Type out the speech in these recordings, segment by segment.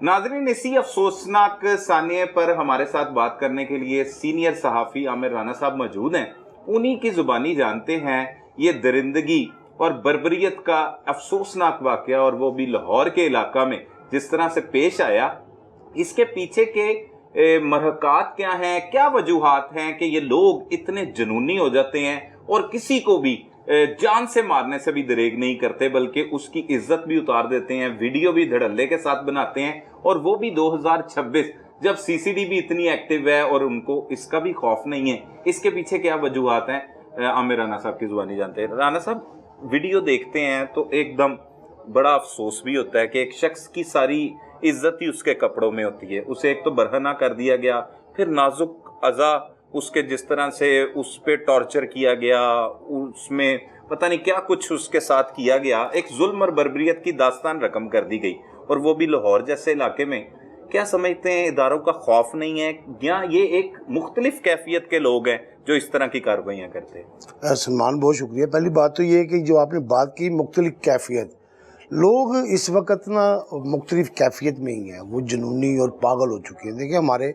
नाज़रीन, इसी अफसोसनाक सानिए पर हमारे साथ बात करने के लिए सीनियर सहाफ़ी आमिर राना साहब मौजूद हैं। उन्हीं की ज़ुबानी जानते हैं ये दरिंदगी और बर्बरियत का अफसोसनाक वाक़या, और वो भी लाहौर के इलाका में जिस तरह से पेश आया, इसके पीछे के महकात क्या हैं, क्या वजूहात हैं कि ये लोग इतने जुनूनी हो जाते हैं और किसी को भी जान से मारने से भी दरेग नहीं करते, बल्कि उसकी इज्जत भी उतार देते हैं, वीडियो भी धड़ल्ले के साथ बनाते हैं, और वो भी 2026 जब सीसीडी भी इतनी एक्टिव है और उनको इसका भी खौफ नहीं है। इसके पीछे क्या वजूहात हैं, आमिर राना साहब की जुबानी जानते हैं। राना साहब, वीडियो देखते हैं तो एकदम बड़ा अफसोस भी होता है कि एक शख्स की सारी इज्जत ही उसके कपड़ों में होती है। उसे एक तो बरहना कर दिया गया, फिर नाजुक अज़ा उसके जिस तरह से उस पे टॉर्चर किया गया, उसमें पता नहीं क्या कुछ उसके साथ किया गया, एक जुल्म और बर्बरियत की दास्तान रकम कर दी गई, और वो भी लाहौर जैसे इलाके में। क्या समझते हैं, इदारों का खौफ नहीं है या ये एक मुख्तलिफ कैफियत के लोग हैं जो इस तरह की कार्रवाइयाँ करते हैं? सलमान, बहुत शुक्रिया। पहली बात तो ये है कि जो आपने बात की मुख्तलिफ कैफियत, लोग इस वक्त ना मुख्तलिफ कैफियत में ही हैं, वो जुनूनी और पागल हो चुके हैं। देखिए, हमारे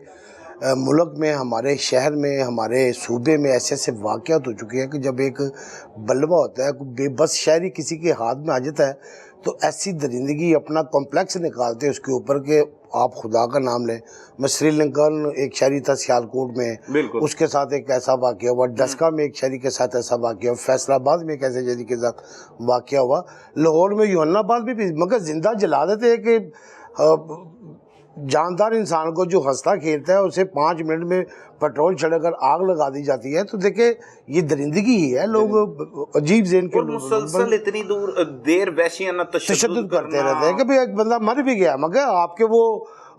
मुल्क में, हमारे शहर में, हमारे सूबे में ऐसे ऐसे वाक़यात हो चुके हैं कि जब एक बलवा होता है, बेबस शहरी किसी के हाथ में आ जाता है, तो ऐसी दरिंदगी अपना कॉम्प्लेक्स निकालते हैं उसके ऊपर कि आप खुदा का नाम लें। मैं श्रीलंकन एक शहरी था सियालकोट में, उसके साथ एक ऐसा वाक़या हुआ, डस्का में एक शहरी के साथ ऐसा वाक़या हुआ, फैसलाबाद में एक ऐसे शहरी के साथ वाक़या हुआ, लाहौर में यूहन्नाबाद में भी, मगर ज़िंदा जला देते हैं कि जानदार इंसान को जो हंसता खेलता है उसे 5 मिनट में पेट्रोल छिड़कर आग लगा दी जाती है। तो देखिए, ये दरिंदगी ही है। लोग अजीब ज़हन के मुसलसल इतनी देर वहशियाना तशद्दुद करते रहते हैं कि भाई एक बंदा मर भी गया, मगर आपके वो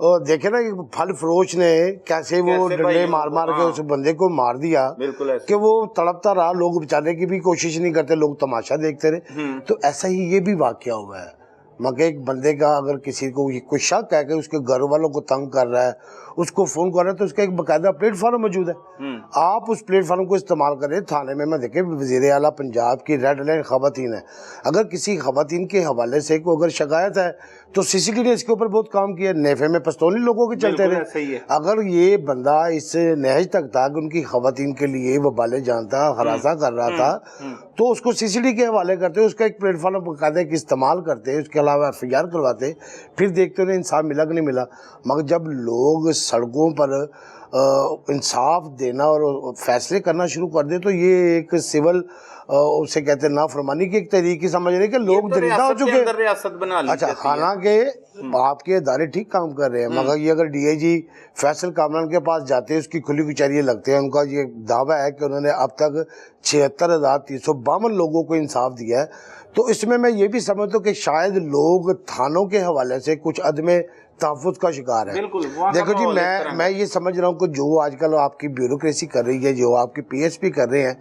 देखे ना फल फरोश ने कैसे वो डंडे मार मार के उस बंदे को मार दिया कि वो तड़पता रहा, लोग बचाने की भी कोशिश नहीं करते, लोग तमाशा देखते रहे। तो ऐसा ही ये भी वाक़या हुआ है। मगर एक बंदे का अगर किसी को कोई शक है कि उसके घर वालों को तंग कर रहा है, उसको फ़ोन कर रहा है, तो उसका एक बाकायदा प्लेटफार्म मौजूद है। आप उस प्लेटफार्म को इस्तेमाल करें। थाने में मैं देखे वज़ीर आला पंजाब की रेड लाइन ख़वातीन है, अगर किसी ख़वातीन के हवाले से कोई अगर शिकायत है तो सीसीडी ने इसके ऊपर बहुत काम किया। नेफे में पस्तौली लोगों के चलते रहे। अगर ये बंदा इस नहज तक था कि उनकी ख़वातीन के लिए वबाले जानता, हरासा कर रहा था, तो उसको सीसीडी के हवाले करते, उसका एक प्लेटफार्म बाकायदा कि इस्तेमाल करते, उसके अलावा FIR करवाते, फिर देखते उन्हें इंसाफ मिला कि नहीं मिला। मगर जब लोग सड़कों पर इंसाफ देना और फैसले करना शुरू कर दे, तो ये एक सिविल उसे कहते हैं नाफरमानी की एक तरीके समझ रहे कि लोग दरिंदा हो चुके हैं। अच्छा, हालांकि आपके इदारे ठीक काम कर रहे हैं, मगर ये अगर DIG फैसल कामरान के पास जाते हैं, उसकी खुली कुचैरियाँ लगते हैं, उनका ये दावा है कि उन्होंने अब तक 76,352 लोगों को इंसाफ दिया है। तो इसमें मैं ये भी समझता हूँ कि शायद लोग थानों के हवाले से कुछ अदम तहफ़्फ़ुज़ का शिकार है। देखो जी, मैं ये समझ रहा हूँ कि जो आजकल आपकी ब्यूरोक्रेसी कर रही है, जो आपकी PSP कर रहे हैं,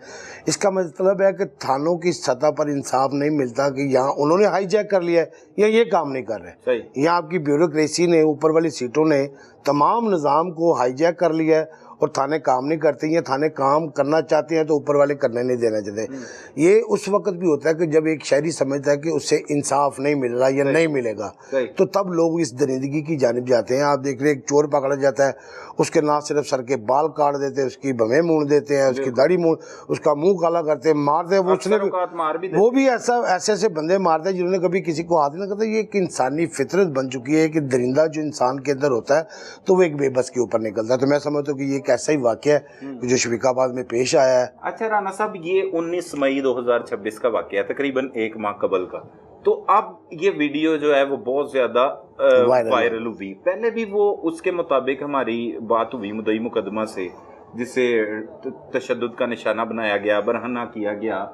इसका मतलब है कि थानों की सतह पर इंसाफ नहीं मिलता कि यहाँ उन्होंने हाईजैक कर लिया है या ये काम नहीं कर रहे। यहाँ आपकी ब्यूरोक्रेसी ने, ऊपर वाली सीटों ने तमाम निज़ाम को हाईजैक कर लिया है और थाने काम नहीं करते हैं। थाने काम करना चाहते हैं तो ऊपर वाले करने नहीं देना चाहते। ये उस वक्त भी होता है कि जब एक शहरी समझता है कि उससे इंसाफ नहीं मिल रहा या नहीं मिलेगा, तो तब लोग इस दरिंदगी की जानिब जाते हैं। आप देख रहे हैं, एक चोर पकड़ा जाता है, उसके ना सिर्फ सर के बाल काट देते हैं, उसकी भवें मूंड देते हैं, उसकी दाढ़ी मूंड, उसका मुंह काला करते हैं, मारते हैं। वो भी ऐसे बंदे मारते हैं जिन्होंने कभी किसी को हाथ नहीं करता। ये एक इंसानी फितरत बन चुकी है कि दरिंदा जो इंसान के अंदर होता है तो वो एक बेबस के ऊपर निकलता है। तो मैं समझता हूँ कि ये ऐसा ही वाक़या है जो शफीकाबाद में पेश आया है। अच्छा राना साहब, ये 19 मई 2026 का वाक़या है, तकरीबन 1 माह कबल का। तो अब ये वीडियो जो है वो बहुत ज्यादा वायरल हुई। पहले भी वो उसके मुताबिक हमारी बात हुई मुद्दई मुकदमा से, जिसे तशद्दुद का निशाना बनाया गया, बरहना किया गया,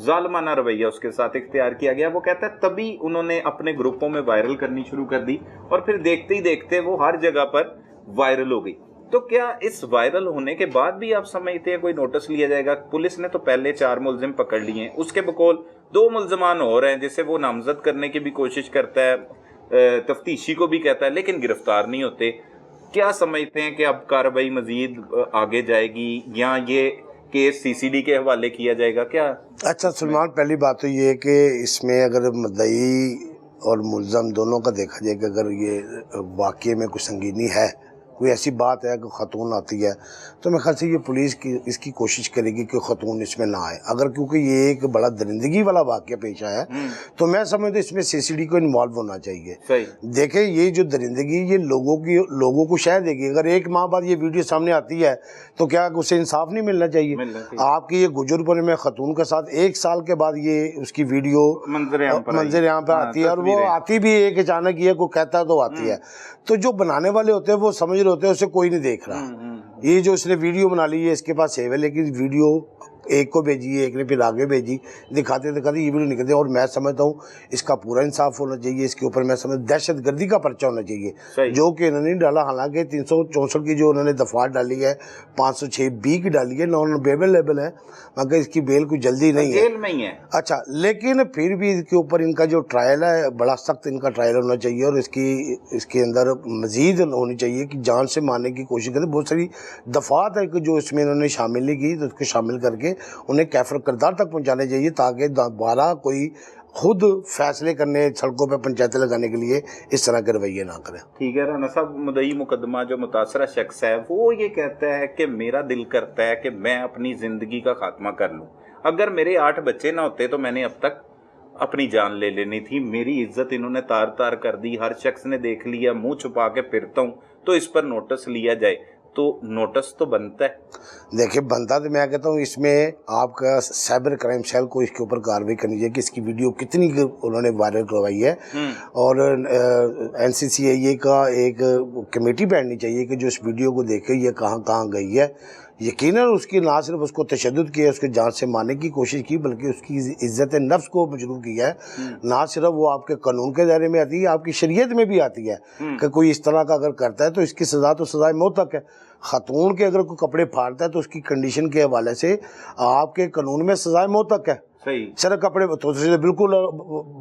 जालमाना रवैया उसके साथ इख्तियार किया गया। वो कहता है तभी उन्होंने अपने ग्रुपों में वायरल करनी शुरू कर दी और फिर देखते ही देखते वो हर जगह पर वायरल हो गई। तो क्या इस वायरल होने के बाद भी आप समझते हैं कोई नोटिस लिया जाएगा? पुलिस ने तो पहले 4 मुलजिम पकड़ लिए हैं, उसके बकौल 2 मुलजमान और हैं जिसे वो नामजद करने की भी कोशिश करता है, तफ्तीशी को भी कहता है, लेकिन गिरफ्तार नहीं होते। क्या समझते हैं कि अब कार्रवाई मजीद आगे जाएगी या ये केस CCD के हवाले किया जाएगा क्या? अच्छा सलमान, पहली बात तो ये है कि इसमें अगर मुद्दई اور ملزم دونوں کا دیکھا جائے کہ اگر یہ واقعے میں کوئی سنگینی ہے، کوئی ایسی بات ہے کہ خاتون آتی ہے، تو میرے خیال سے یہ پولیس کی اس کی کوشش کرے گی کہ خاتون اس میں نہ آئے. اگر کیونکہ یہ ایک بڑا درندگی والا واقعہ پیش آیا ہے تو میں سمجھتا ہوں اس میں CCD کو انوالو ہونا چاہیے. دیکھیں یہ جو درندگی یہ لوگوں کو شہ دے گی. اگر ایک ماہ بعد یہ ویڈیو سامنے آتی ہے تو کیا اسے انصاف نہیں ملنا چاہیے؟ آپ کی یہ گجر پورے میں خاتون کے ساتھ 1 سال کے بعد یہ اس کی ویڈیو منظر عام پہ آتی ہے، اور وہ آتی بھی ایک اچانک یہ کوئی کہتا ہے تو آتی ہے. تو جو بنانے والے ہوتے ہیں وہ سمجھ رہے ہوتے ہیں اسے کوئی نہیں دیکھ رہا. یہ جو اس نے ویڈیو بنا لی ہے اس کے پاس سیو ہے، لیکن ویڈیو ایک کو بھیجی ہے، ایک نے پھر آگے بھیجی، دکھاتے یہ ویڈیو نکلتے. اور میں سمجھتا ہوں اس کا پورا انصاف ہونا چاہیے. اس کے اوپر میں سمجھ دہشت گردی کا پرچہ ہونا چاہیے جو کہ انہوں نے ڈالا. حالانکہ 364 کی جو انہوں نے دفعات ڈالی ہے 506B کی ڈالی ہے، نان بیل لیبل ہے، مگر اس کی بیل کوئی جلدی نہیں ہے، جیل میں ہی ہے. اچھا لیکن پھر بھی اس کے اوپر ان کا جو ٹرائل ہے بڑا سخت ان کا ٹرائل ہونا چاہیے. اور اس کے اندر مزید ہونی چاہیے کہ جان سے مارنے کی کوشش کریں. بہت ساری دفعات ہے کہ جو اس میں انہوں نے شامل نہیں کی، تو اس کو شامل کر کے انہیں کیفر کردار تک پہنچانے چاہیے تاکہ دوبارہ کوئی خود فیصلے کرنے سڑکوں پہ پنچایتیں لگانے کے لیے اس طرح کے رویے نہ کریں. ٹھیک ہے رانا صاحب، مدعی مقدمہ جو متاثرہ شخص ہے وہ یہ کہتا ہے کہ میرا دل کرتا ہے کہ میں اپنی زندگی کا خاتمہ کر لوں. اگر میرے 8 بچے نہ ہوتے تو میں نے اب تک اپنی جان لے لینی تھی. میری عزت انہوں نے تار تار کر دی. ہر شخص نے دیکھ لیا، منہ چھپا کے پھرتا ہوں تو اس پر نوٹس لیا جائے. تو نوٹس تو بنتا ہے. دیکھیں بنتا تو میں کہتا ہوں اس میں آپ کا سائبر کرائم سیل کو اس کے اوپر کارروائی کرنی چاہیے کہ اس کی ویڈیو کتنی انہوں نے وائرل کروائی ہے. اور NCCIA کا ایک کمیٹی بیٹھنی چاہیے کہ جو اس ویڈیو کو دیکھے یہ کہاں کہاں گئی ہے. یقیناً اس کی نہ صرف اس کو تشدد کیا، اس کے جان سے مارنے کی کوشش کی، بلکہ اس کی عزت نفس کو مجروح کیا ہے. نہ صرف وہ آپ کے قانون کے دائرے میں آتی ہے، آپ کی شریعت میں بھی آتی ہے کہ کوئی اس طرح کا اگر کرتا ہے تو اس کی سزا تو سزائے موت تک ہے. خاتون کے اگر کوئی کپڑے پھاڑتا ہے تو اس کی کنڈیشن کے حوالے سے آپ کے قانون میں سزائے موت تک ہے. سر کپڑے تو بالکل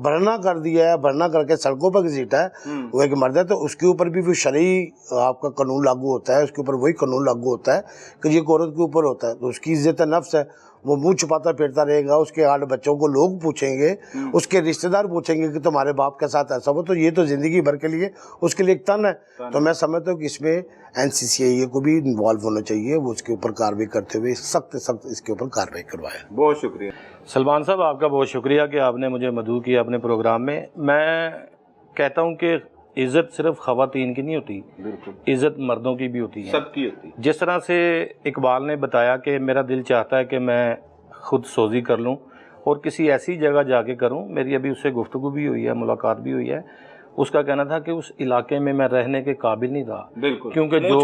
بھرنا کر دیا ہے، بھرنا کر کے سڑکوں پر گھسیٹا ہے، وہ ایک مرد ہے تو اس کے اوپر بھی وہ شرعی آپ کا قانون لاگو ہوتا ہے. اس کے اوپر وہی قانون لاگو ہوتا ہے کہ یہ عورت کے اوپر ہوتا ہے. تو اس کی عزت نفس ہے، وہ منہ چھپاتا پھرتا رہے گا. اس کے 8 بچوں کو لوگ پوچھیں گے، اس کے رشتہ دار پوچھیں گے کہ تمہارے باپ کے ساتھ ایسا ہو. تو یہ تو زندگی بھر کے لیے اس کے لیے ایک تن ہے. تو میں سمجھتا ہوں کہ اس میں NCCIA کو بھی انوالو ہونا چاہیے. وہ اس کے اوپر کارروائی کرتے ہوئے سخت اس کے اوپر کارروائی کروائے. بہت شکریہ سلمان صاحب، آپ کا بہت شکریہ کہ آپ نے مجھے مدعو کیا اپنے پروگرام میں. میں کہتا ہوں کہ عزت صرف خواتین کی نہیں ہوتی، عزت مردوں کی بھی ہوتی ہے، سب کی ہوتی ہے. جس طرح سے اقبال نے بتایا کہ میرا دل چاہتا ہے کہ میں خود سوزی کر لوں اور کسی ایسی جگہ جا کے کروں. میری ابھی اس سے گفتگو بھی ہوئی ہے، ملاقات بھی ہوئی ہے. اس کا کہنا تھا کہ اس علاقے میں رہنے کے قابل نہیں رہا، بالکل، کیونکہ جو